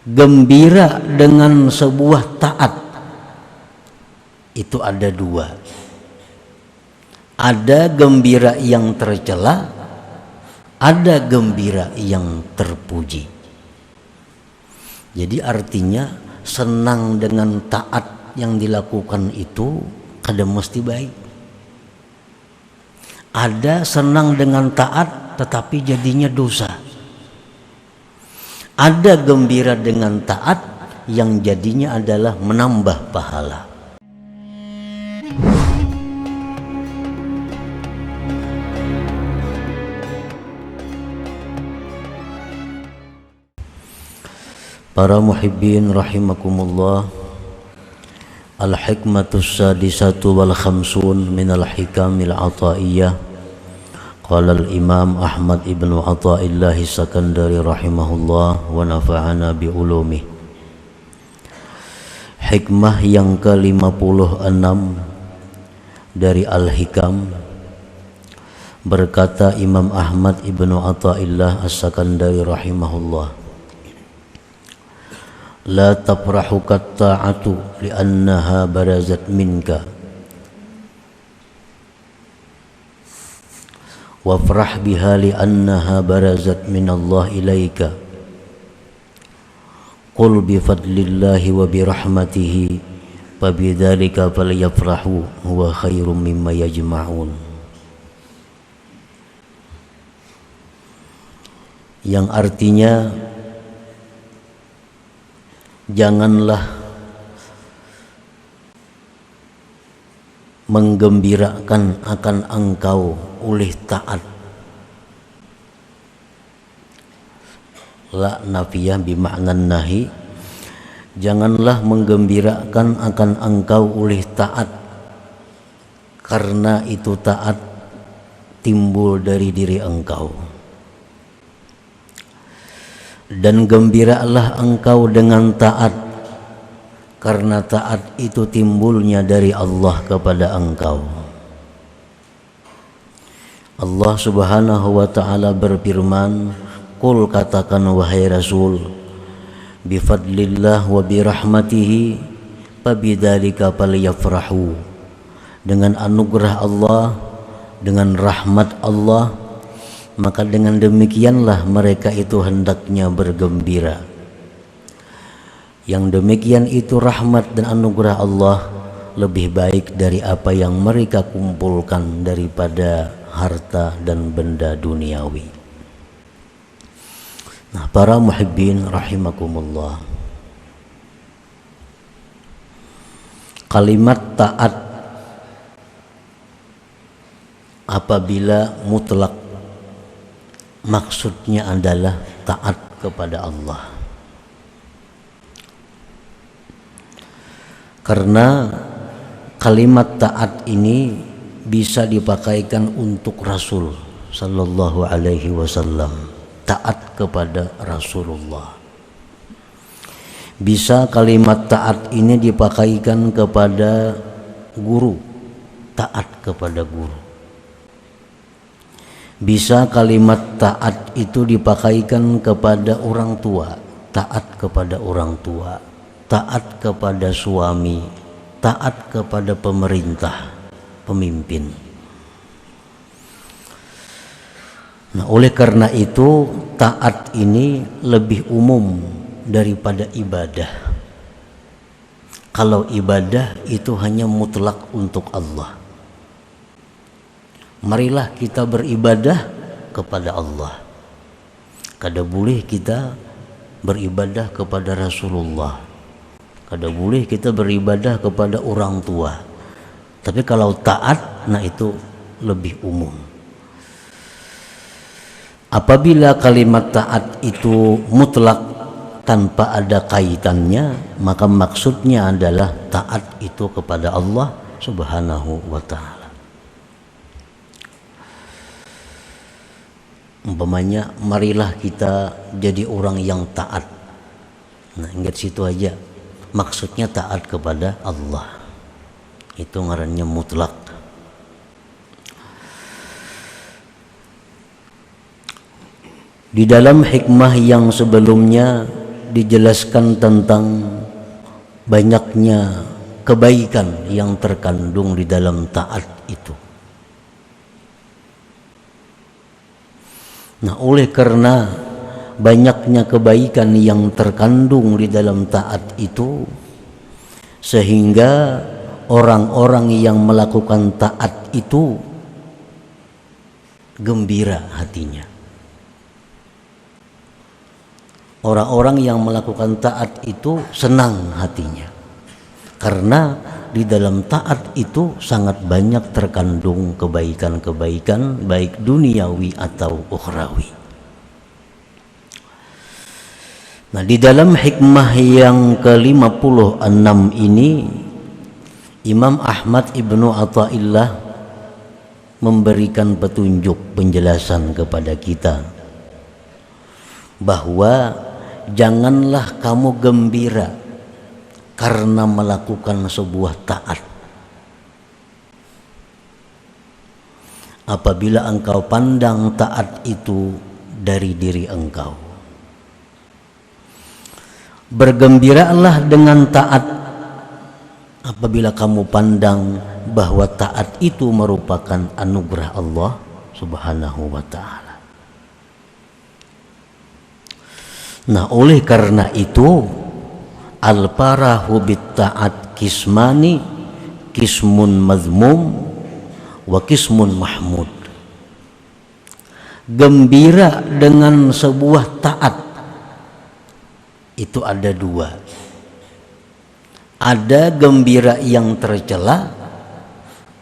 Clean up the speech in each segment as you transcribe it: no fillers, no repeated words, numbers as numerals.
Gembira dengan sebuah taat itu ada dua. Ada gembira yang tercela, ada gembira yang terpuji. Jadi artinya senang dengan taat yang dilakukan itu kada mesti baik. Ada senang dengan taat tetapi jadinya dosa. Ada gembira dengan taat yang jadinya adalah menambah pahala. Para muhibbin rahimakumullah, al-hikmatus sadisatu wal khamsun minal hikamil ataiyah. Qala al-imam Ahmad ibn Athaillah Sakandari rahimahullah wa nafa'ana bi ulumih. Hikmah yang ke-56 dari Al-Hikam, berkata Imam Ahmad ibn Athaillah As-Sakandari rahimahullah, la tafrahukat ta'atu li'annaha barazat minka wafrah biha li'annaha barazat minallah ilaika qul bifadlillahi wa birahmatihi fabidzalika falyafrahu huwa khairum mimma yajma'un. Yang artinya, janganlah menggembirakan akan engkau oleh taat. La nafiyah bima'nan nahi. Janganlah menggembirakan akan engkau oleh taat, karena itu taat timbul dari diri engkau. Dan gembiralah engkau dengan taat, karena taat itu timbulnya dari Allah kepada engkau. Allah subhanahu wa ta'ala berfirman, qul, katakan wahai Rasul, bifadlillah wa birahmatihi fabidzalika falyafrahu, dengan anugerah Allah, dengan rahmat Allah, maka dengan demikianlah mereka itu hendaknya bergembira. Yang demikian itu rahmat dan anugerah Allah lebih baik dari apa yang mereka kumpulkan daripada harta dan benda duniawi. Nah, para muhibbin rahimakumullah, kalimat taat apabila mutlak, maksudnya adalah taat kepada Allah. Karena kalimat taat ini bisa dipakaikan untuk Rasul sallallahu alaihi wasallam, taat kepada Rasulullah. Bisa kalimat taat ini dipakaikan kepada guru, taat kepada guru. Bisa kalimat taat itu dipakaikan kepada orang tua, taat kepada orang tua, taat kepada suami, taat kepada pemerintah, pemimpin. Nah, oleh karena itu taat ini lebih umum daripada ibadah. Kalau ibadah itu hanya mutlak untuk Allah. Marilah kita beribadah kepada Allah. Kada boleh kita beribadah kepada Rasulullah. Kada boleh kita beribadah kepada orang tua. Tapi kalau taat, nah itu lebih umum. Apabila kalimat taat itu mutlak tanpa ada kaitannya, maka maksudnya adalah taat itu kepada Allah subhanahu wa ta'ala. Umpamanya, marilah kita jadi orang yang taat. Nah, ingat situ aja. Maksudnya taat kepada Allah. Itu ngarannya mutlak. Di dalam hikmah yang sebelumnya dijelaskan tentang banyaknya kebaikan yang terkandung di dalam taat itu. Nah, oleh karena banyaknya kebaikan yang terkandung di dalam taat itu, sehingga orang-orang yang melakukan taat itu gembira hatinya. Orang-orang yang melakukan taat itu senang hatinya, karena di dalam taat itu sangat banyak terkandung kebaikan-kebaikan baik duniawi atau ukhrawi. Nah, di dalam hikmah yang ke-56 ini, Imam Ahmad Ibnu Athaillah memberikan petunjuk, penjelasan kepada kita bahwa janganlah kamu gembira karena melakukan sebuah taat apabila engkau pandang taat itu dari diri engkau. Bergembiralah dengan taat apabila kamu pandang bahwa taat itu merupakan anugerah Allah Subhanahu wa ta'ala. Nah, oleh karena itu, al-farahu bit ta'at kismani, kismun mazmum wa kismun mahmud. Gembira dengan sebuah taat itu ada dua. Ada gembira yang tercela,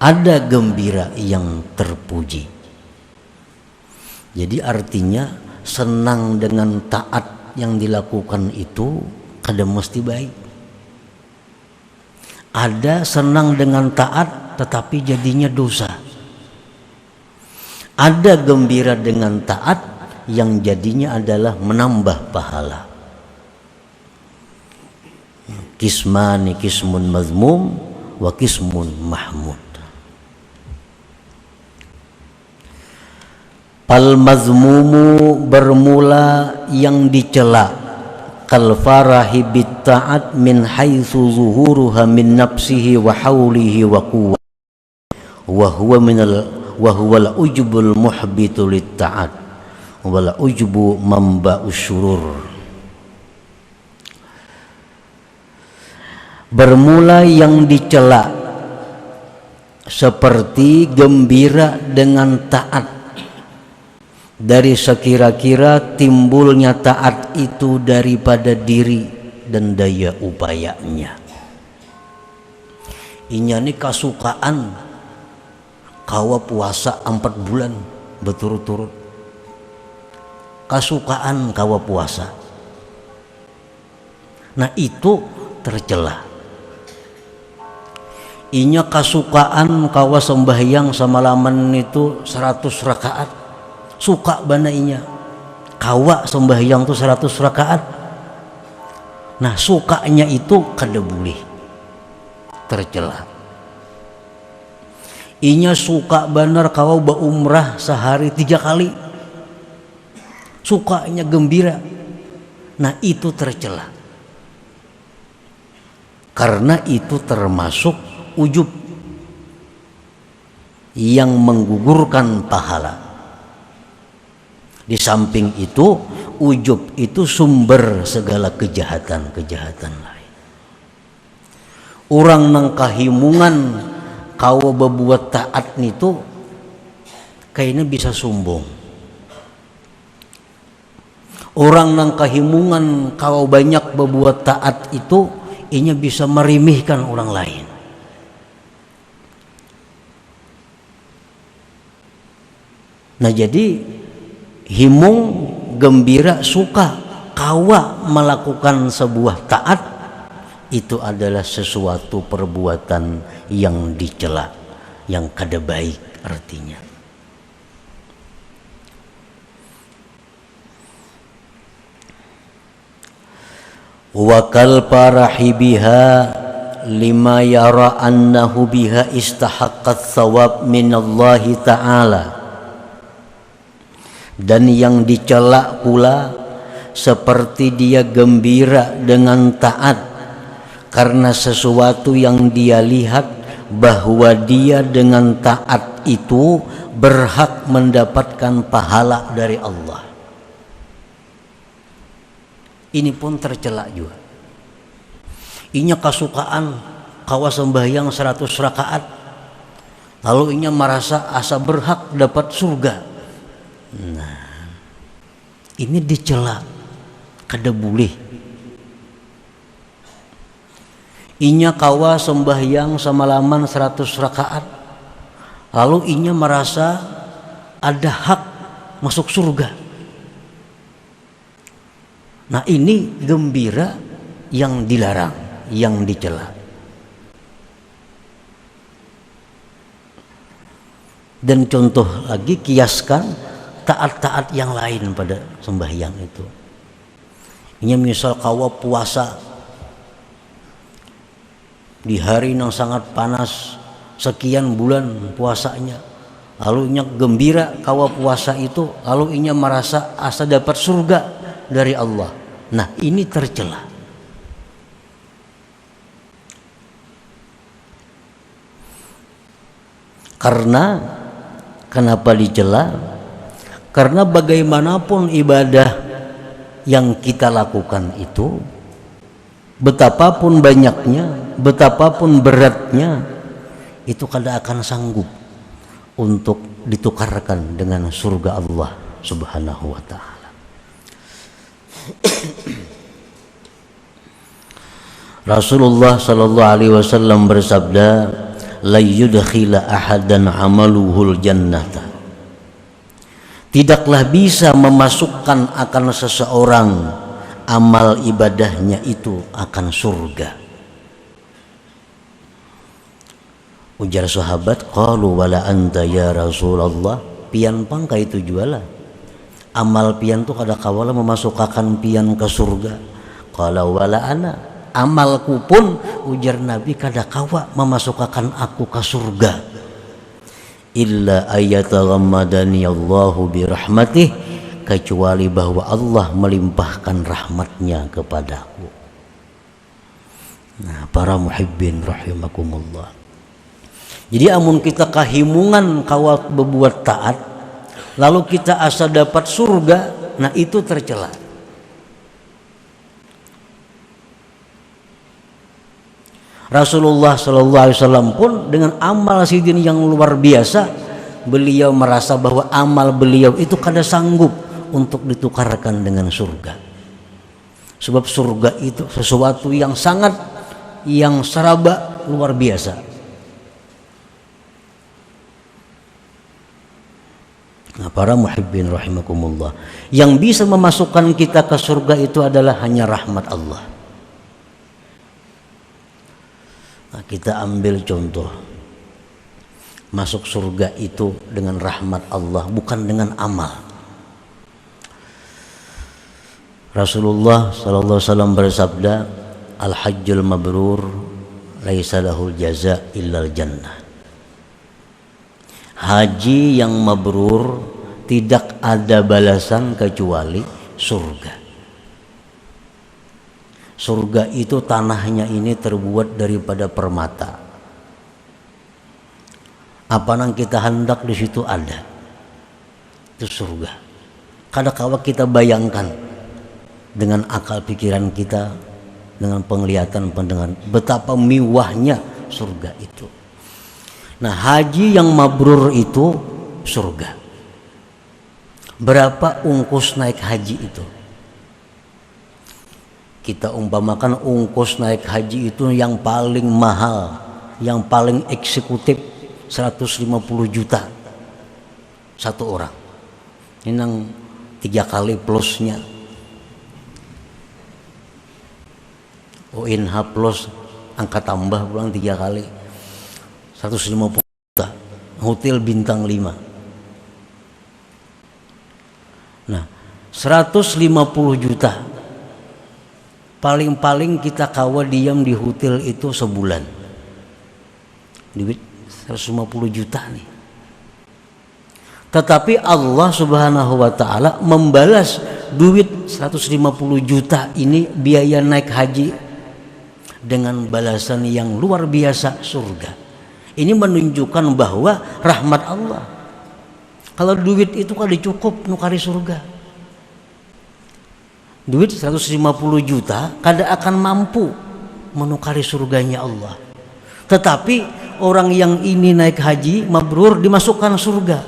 ada gembira yang terpuji. Jadi artinya senang dengan taat yang dilakukan itu kada mesti baik. Ada senang dengan taat tetapi jadinya dosa. Ada gembira dengan taat yang jadinya adalah menambah pahala. Kismani, kismun mazmum wa kismun mahmud. Fal mazmumu bermula yang dicela, kal farahi bit ta'at min haitsu zuhuruha min nafsihi wa haulihi wa quwwah wa huwa al ujbul muhbitu lit ta'at wal ujbu mamba'us syurur. Bermula yang dicela seperti gembira dengan taat, dari sekira-kira timbulnya taat itu daripada diri dan daya upayanya. Inya ini kasukaan kawa puasa 4 bulan berturut-turut. Kasukaan kawa puasa. Nah, itu tercela. Inya kasukaan kawa sembahyang semalaman itu 100 rakaat. Suka banainya kawa sembahyang tuh 100 rakaat. Nah, sukanya itu kada boleh, tercela. Inya suka benar kawa berumrah sehari 3 kali, sukanya gembira. Nah, itu tercela, karena itu termasuk ujub yang menggugurkan pahala. Di samping itu, ujub itu sumber segala kejahatan-kejahatan lain. Orang nang kahimungan kau berbuat taat itu kayaknya bisa sombong. Orang nang kahimungan kau banyak berbuat taat itu inya bisa merimihkan orang lain. Nah, jadi himung, gembira, suka kawa melakukan sebuah taat itu adalah sesuatu perbuatan yang dicela, yang kada baik artinya. Wa kal farahi biha lima yara annahu biha istahaqqat thawab minallahi ta'ala. Dan yang dicela pula seperti dia gembira dengan taat karena sesuatu yang dia lihat bahwa dia dengan taat itu berhak mendapatkan pahala dari Allah. Ini pun tercela juga. Inya kasukaan kawa sembahyang 100 rakaat, lalu inya merasa asa berhak dapat surga. Nah, ini dicela, kada boleh. Inya kawa sembahyang semalaman 100 rakaat, lalu inya merasa ada hak masuk surga. Nah, ini gembira yang dilarang, yang dicela. Dan contoh lagi, kiaskan taat-taat yang lain pada sembahyang itu. Ini misal kawa puasa di hari yang sangat panas, sekian bulan puasanya, lalu inya gembira kawa puasa itu, lalu inya merasa asa dapat surga dari Allah. Nah, ini tercela. Karena kenapa dicela? Karena bagaimanapun ibadah yang kita lakukan itu, betapapun banyaknya, betapapun beratnya, itu kada akan sanggup untuk ditukarkan dengan surga Allah Subhanahu wa ta'ala. Rasulullah sallallahu alaihi wasallam bersabda, la yudkhila ahadan amaluhul jannata. Tidaklah bisa memasukkan akan seseorang amal ibadahnya itu akan surga. Ujar sahabat, qalu wala anta ya Rasulullah, pian pangka itu jualah. Amal pian tu kada kawala memasukkan pian ke surga. Qala wala ana, amalku pun, ujar Nabi, kada kawa memasukkan aku ke surga. Illa ayataghammadani Allahu birahmatih, kecuali bahwa Allah melimpahkan rahmatnya kepadaku. Nah, para muhibbin rahimakumullah. Jadi amun kita kahimungan kawat berbuat taat, lalu kita asa dapat surga, nah itu tercela. Rasulullah sallallahu alaihi wasallam pun dengan amal sidin yang luar biasa, beliau merasa bahwa amal beliau itu kada sanggup untuk ditukarkan dengan surga. Sebab surga itu sesuatu yang sangat, yang seraba luar biasa. Nah, para muhibbin rahimakumullah, yang bisa memasukkan kita ke surga itu adalah hanya rahmat Allah. Nah, kita ambil contoh, masuk surga itu dengan rahmat Allah, bukan dengan amal. Rasulullah sallallahu alaihi wasallam bersabda, al-hajjul mabrur laisa lahul jaza illal jannah. Haji yang mabrur tidak ada balasan kecuali surga. Surga itu tanahnya ini terbuat daripada permata. Apa yang kita hendak di situ ada. Itu surga. Kadang-kadang kita bayangkan dengan akal pikiran kita, dengan penglihatan pendengaran, betapa mewahnya surga itu. Nah, haji yang mabrur itu surga. Berapa ongkos naik haji itu? Kita umpamakan ongkos naik haji itu yang paling mahal, yang paling eksekutif 150 juta satu orang. Ini yang 3 kali plusnya. ONH plus angka tambah pulang 3 kali. 150 juta, hotel bintang 5. Nah, 150 juta paling-paling kita kawa diam di hotel itu sebulan. Duit 150 juta nih. Tetapi Allah Subhanahu wa ta'ala membalas duit 150 juta ini biaya naik haji dengan balasan yang luar biasa, surga. Ini menunjukkan bahwa rahmat Allah. Kalau duit itu kan cukup nukari surga. Duit 150 juta kada akan mampu menukari surganya Allah. Tetapi orang yang ini naik haji mabrur dimasukkan surga.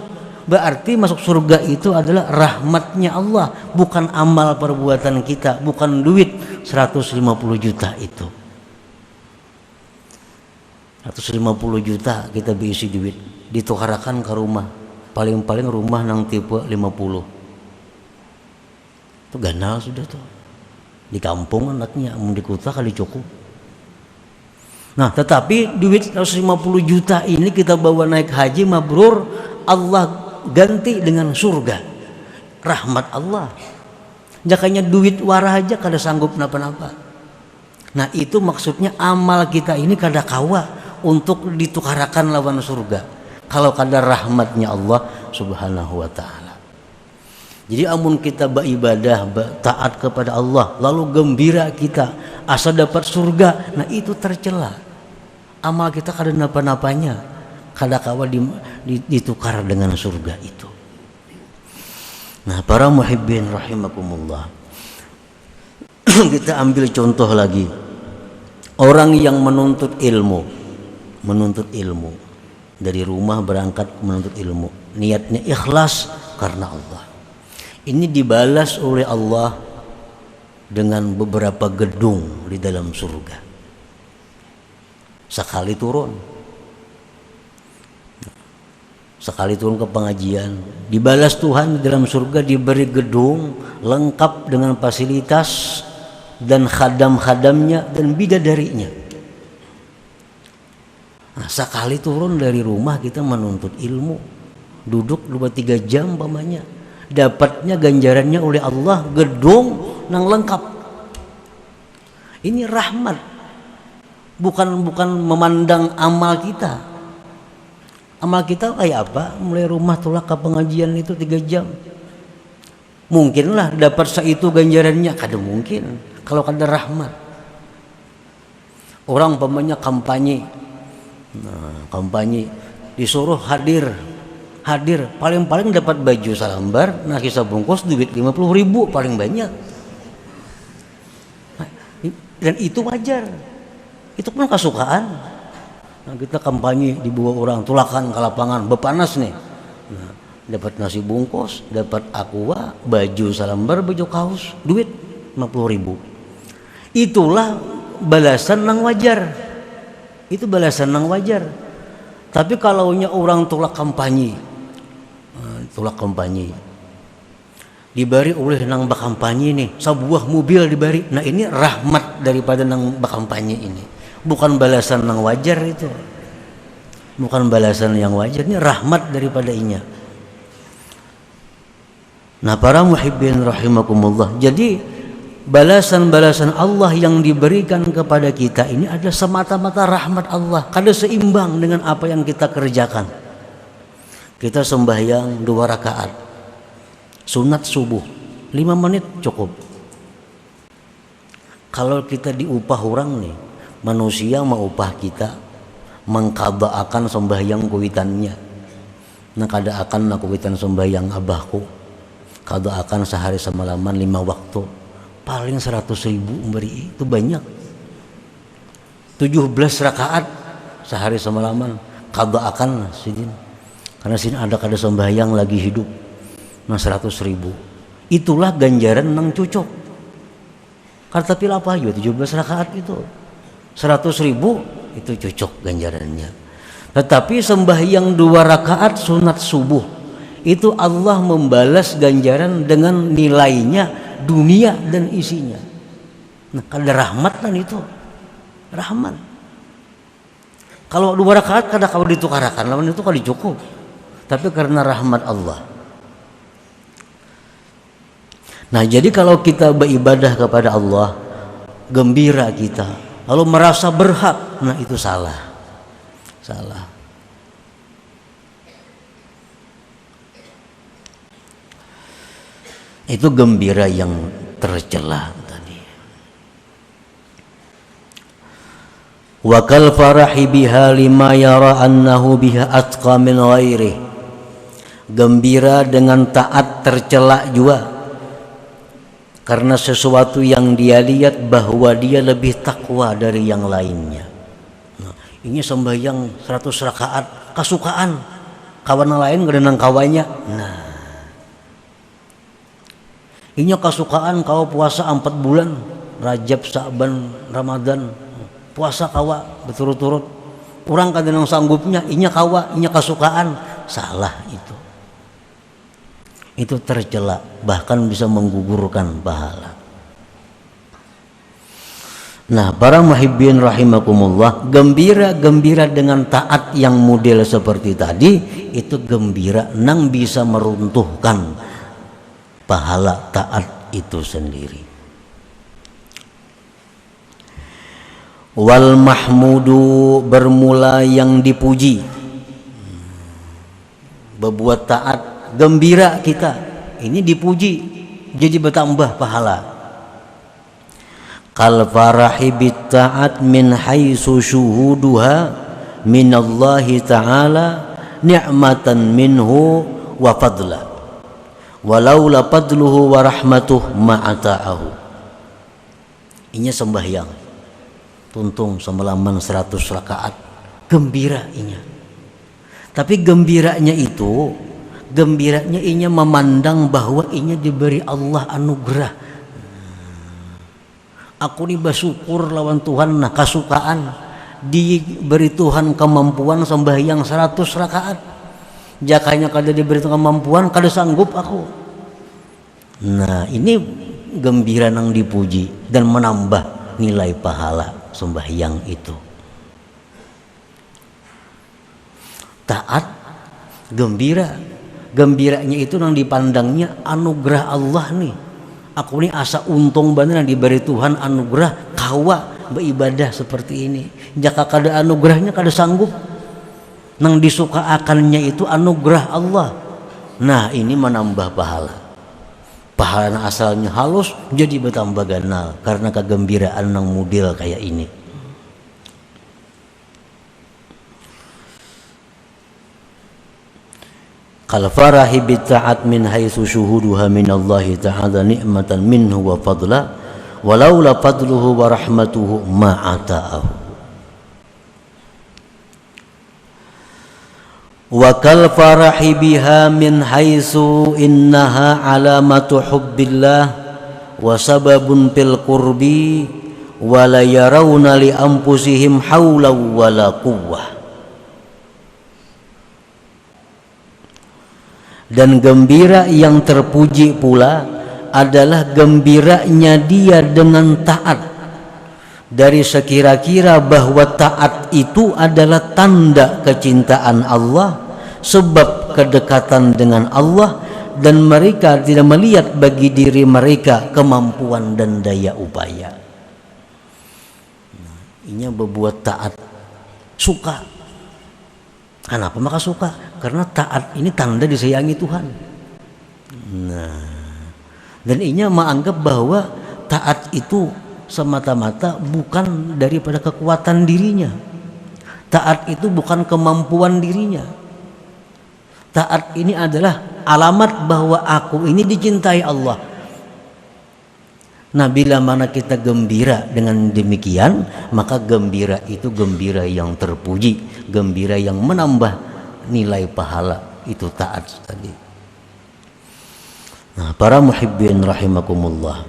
Berarti masuk surga itu adalah rahmatnya Allah, bukan amal perbuatan kita, bukan duit 150 juta itu. 150 juta kita berisi duit, ditukarakan ke rumah. Paling-paling rumah nang tipe 50. Itu ganal sudah tuh. Di kampung anaknya, di kota kali cukup. Nah, tetapi duit 150 juta ini kita bawa naik haji mabrur, Allah ganti dengan surga. Rahmat Allah. Jakanya duit warah aja kada sanggup napa-napa. Nah, itu maksudnya amal kita ini kada kawa untuk ditukarakan lawan surga. Kalau kada rahmatnya Allah Subhanahu wa ta'ala. Jadi amun kita beribadah, taat kepada Allah, lalu gembira kita asa dapat surga, nah itu tercela. Amal kita kada napa-napanya, kada kawa ditukar dengan surga itu. Nah, para muhibbin rahimakumullah, kita ambil contoh lagi. Orang yang menuntut ilmu dari rumah berangkat menuntut ilmu, niatnya ikhlas karena Allah. Ini dibalas oleh Allah dengan beberapa gedung di dalam surga. Sekali turun ke pengajian, dibalas Tuhan di dalam surga, diberi gedung lengkap dengan fasilitas dan khadam-khadamnya dan bidadarinya. Nah, sekali turun dari rumah kita menuntut ilmu, duduk 2-3 jam pamannya, dapatnya ganjarannya oleh Allah gedung nang lengkap. Ini rahmat, bukan memandang amal kita. Amal kita kayak apa? Mulai rumah tulak ke pengajian itu 3 jam. Mungkinlah dapat seitu ganjarannya, kada mungkin kalau kada rahmat. Orang pamannya kampanye. Nah, kampanye disuruh hadir paling-paling dapat baju salambar, nasi sabungkus, duit 50.000 paling banyak. Nah, dan itu wajar, itu pun kesukaan. Nah, kita kampanye dibawa orang tulakan ke lapangan bepanas nih, nah, dapat nasi bungkus, dapat aqua, baju salambar, baju kaos, duit 50.000. Itulah balasan nang wajar. Itu balasan yang wajar. Tapi kalaunya orang tolak kampanye, diberi oleh nang bakampanye nih sebuah mobil diberi, nah ini rahmat daripada nang bakampanye ini, bukan balasan yang wajar. Itu bukan balasan yang wajar, ini rahmat daripada inya. Nah, para muhibbin rahimakumullah, jadi balasan-balasan Allah yang diberikan kepada kita ini adalah semata-mata rahmat Allah, kada seimbang dengan apa yang kita kerjakan. Kita sembahyang 2 rakaat sunat subuh 5 menit cukup. Kalau kita diupah orang nih, manusia mau upah kita mengqada'akan sembahyang kuitannya. Nah, kada akan kuitan sembahyang abahku, kada akan sehari semalaman 5 waktu, paling 100.000 memberi, itu banyak. 17 rakaat sehari semalaman kada akan sidin, karena sini ada kada sembahyang lagi hidup. Nah, 100.000 itulah ganjaran nang cocok. Karena pil apa aja 17 rakaat itu 100.000 itu cocok ganjarannya. Tetapi sembahyang 2 rakaat sunat subuh itu Allah membalas ganjaran dengan nilainya dunia dan isinya. Nah, kada rahmat kan itu, rahmat. Kalau 2 rakaat kada kau ditukarakan, lawan itu kada cukup. Tapi karena rahmat Allah. Nah, jadi kalau kita beribadah kepada Allah, gembira kita, lalu merasa berhak, nah itu salah. Itu gembira yang tercela tadi. Wa kal farahi biha lima yara annahu biha atqa min ghairihi. Gembira dengan taat tercela juga karena sesuatu yang dia lihat bahwa dia lebih takwa dari yang lainnya. Nah, ini sembahyang 100 rakaat kasukaan kawan lain gerenang kawannya. Nah, ini kasukaan kau puasa 4 bulan Rajab, Sa'ban, Ramadan, puasa kawa berturut-turut. Orang kadang sanggupnya, inya kawa, inya kasukaan. Salah itu. Itu tercela, bahkan bisa menggugurkan pahala. Nah, para muhibbin rahimakumullah, gembira dengan taat yang model seperti tadi, itu gembira nang bisa meruntuhkan pahala taat itu sendiri. Wal mahmudu, bermula yang dipuji. Berbuat taat, gembira kita, ini dipuji, jadi bertambah pahala. Kal farahi bit ta'at min haitsu syuhuduha minallahi ta'ala ni'matan minhu wa fadla walaula fadluhu wa rahmatuh ma'ata'ahu. Ini sembahyang tuntung semalaman 100 rakaat, gembira inya. Tapi gembiranya inya memandang bahwa inya diberi Allah anugerah. Aku ini bersyukur lawan Tuhan, nah kasukaan diberi Tuhan kemampuan sembahyang 100 rakaat. Jakanya kada diberi kemampuan, kada sanggup aku. Nah, ini gembira nang dipuji dan menambah nilai pahala sembahyang itu. Taat, gembiranya itu nang dipandangnya anugerah Allah nih. Aku ini asa untung bener diberi Tuhan anugerah kawa beribadah seperti ini. Jika kada anugerahnya kada sanggup. Nang disuka akannya itu anugerah Allah. Nah, ini menambah pahala. Pahala asalnya halus jadi bertambah ganal karena kegembiraan nang model kayak ini. Kal farahi bit ta'at min haitsu syuhuduha minallahi ta'ala ni'matan minhu wa fadla walaula fadluhu wa rahmatuhu ma'ata'ahu. Wa kal farahi biha min haitsu innaha alamatu hubbillah wa sababun fil qurbi wa la yarawna li anfusihim haula wala quwwah. Dan gembira yang terpuji pula adalah gembiranya dia dengan taat. Dari sekira-kira bahwa taat itu adalah tanda kecintaan Allah, sebab kedekatan dengan Allah, dan mereka tidak melihat bagi diri mereka kemampuan dan daya upaya. Ini berbuat taat, suka. Kenapa maka suka? Karena taat ini tanda disayangi Tuhan. Nah, dan inya menganggap bahwa taat itu semata-mata bukan daripada kekuatan dirinya. Taat itu bukan kemampuan dirinya. Taat ini adalah alamat bahwa aku ini dicintai Allah. Nah, bila mana kita gembira dengan demikian, maka gembira itu gembira yang terpuji, gembira yang menambah nilai pahala, itu taat tadi. Nah, para muhibbin rahimakumullah,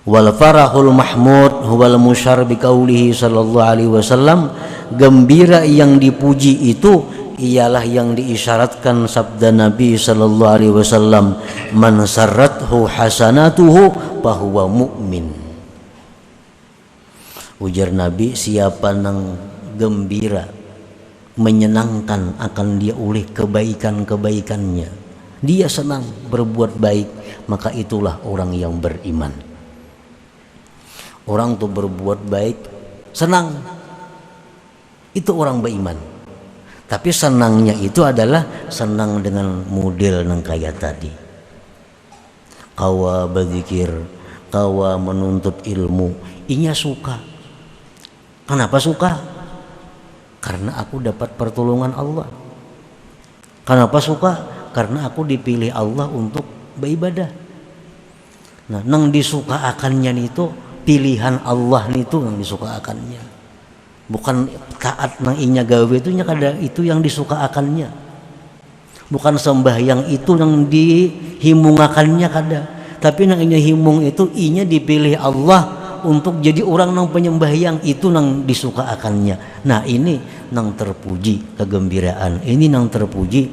wal farahul mahmud huwal musyar bi qaulihi sallallahu alaihi wasallam, gembira yang dipuji itu ialah yang diisyaratkan sabda Nabi sallallahu alaihi wasallam, man sarrathu hasanatuhu fahuwa mu'min. Ujar Nabi, siapa nang gembira menyenangkan akan dia oleh kebaikan-kebaikannya, dia senang berbuat baik, maka itulah orang yang beriman. Orang tuh berbuat baik senang, itu orang beriman. Tapi senangnya itu adalah senang dengan model yang kayak tadi. kawa berzikir, kawa menuntut ilmu, inya suka. Kenapa suka? Karena aku dapat pertolongan Allah. Kenapa suka? Karena aku dipilih Allah untuk beribadah. Nah, nang disuka akannya itu pilihan Allah itu yang disuka akannya. Bukan taat nang inya gawe itu nya kada itu yang disuka akannya. Bukan sembahyang itu yang dihimungakannya kada. Tapi nang inya himung itu inya dipilih Allah untuk jadi orang nang penyembahyang itu nang disuka akannya. Nah, ini nang terpuji kegembiraan. Ini nang terpuji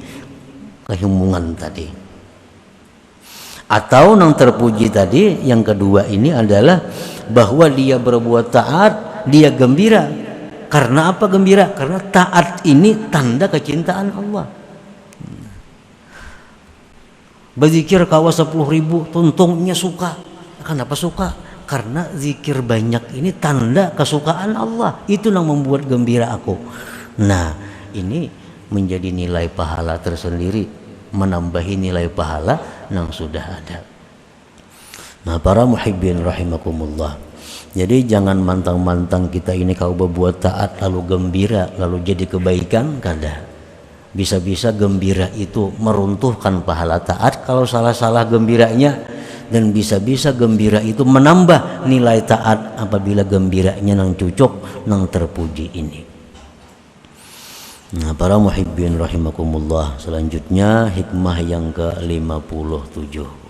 kehimungan tadi. Atau nang terpuji tadi yang kedua ini adalah bahwa dia berbuat taat, dia gembira. Karena apa gembira? Karena taat ini tanda kecintaan Allah. Berzikir kawa 10.000 tuntungnya suka. Kenapa suka? Karena zikir banyak ini tanda kesukaan Allah. Itu yang membuat gembira aku. Nah, ini menjadi nilai pahala tersendiri, menambahi nilai pahala yang sudah ada. Nah, para muhibbin rahimakumullah. Jadi jangan mantang-mantang kita ini kau berbuat taat lalu gembira lalu jadi kebaikan, kada. Bisa-bisa gembira itu meruntuhkan pahala taat kalau salah-salah gembiranya, dan bisa-bisa gembira itu menambah nilai taat apabila gembiranya nang cucuk nang terpuji ini. Nah, para muhibbin rahimakumullah, selanjutnya hikmah yang ke-57.